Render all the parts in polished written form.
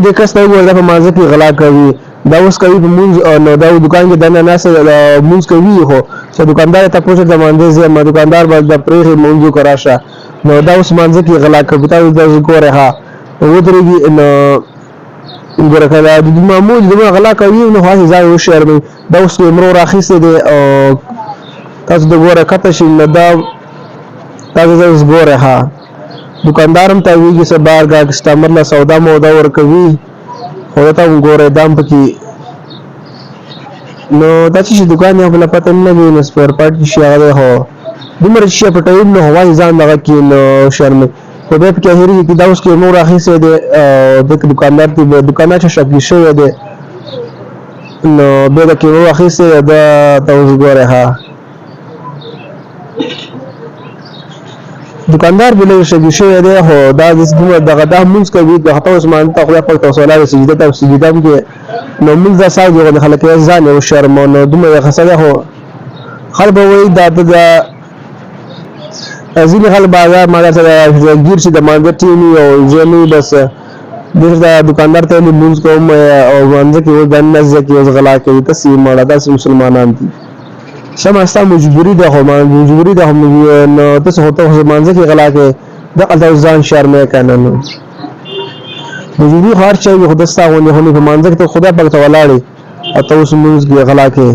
دې کس ته وګوره دا په مانځه کې غلا کوي دا اوس کوي په مونځ نو دا دکان کې دننه ناسه مونځ کوي خو چې دکاندار ته پوښتنه د مانځه زه ما دکاندار باندې د پرېخي مونځو کراشه نو دا اوس مانځه کې غلا کوي تاسو د ګوره ها ودرېږي نو ګوره کله د معمول د غلا کوي نو هغه ځای وشرمي دا اوس امرو راخیسته دي او تاسو د ګوره کته شي نه دا تاسو اوس ګوره ها دکاندارم ته ویږي چې بار کا کسٹمر له سودا مودا ور کوي خو ته ګوره دام پکې نو دا چې دکان یې خپل پته نه وي نو سپیر پارت شي هغه هو دومره شي په ټایم نو هوا ځان دغه کې نو شرم په دې کې هرې کې دا اوس کې نور راخیسه دي د دکاندار ته دکانه چې شکل شوی دی نو به دا کې نور راخیسه دا تاسو ګوره ها دکاندار بلې شګی شوی دی هو دا د دغه د مونږ کوي د هغه عثمان ته خو په توسل سجده ته سجده کې نو موږ دا ساجو د خلک ځان او شرم نو دومره خسته هو خلک وایي دا د ازلی خلک بازار ما سره گیر شي د مانځ ټیم او ځنی بس دغه دکاندار ته موږ کوم او مانځ کې ودان نزه کې غلا کوي تاسو مړه د مسلمانان دي شماستا مجبوری ده هم مجبوری ده هم نو تاسو هوته مانځ کې غلا کوي د قلت ځان شرمه کنه نو مجبوری هر چا یو خداستا ونه هني په مانځ کې خدا پاک ته ولاړی او تاسو موږ کې غلا کوي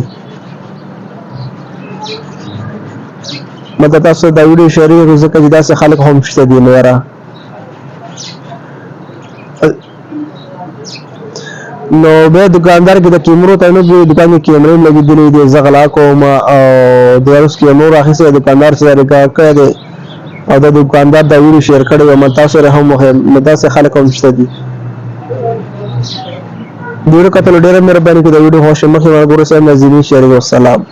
مدد تاسو دا ویډیو شریک کړئ ځکه چې دا څه خلک هم شته دي نو را نو به دکاندار کې د کیمرو ته نو د دکان کې کیمرې لګېدلې دي زغلا کوم او د اوس کې نور اخیسته دکاندار سره ریکارډ کړی او د دکاندار دا ویډیو شیر کړی او متا سره هم مدا څه خلک هم شته دي ډیره کتل ډیره مهرباني کوي د ویډیو هوښه مخه ورغورسه نازنین شریک والسلام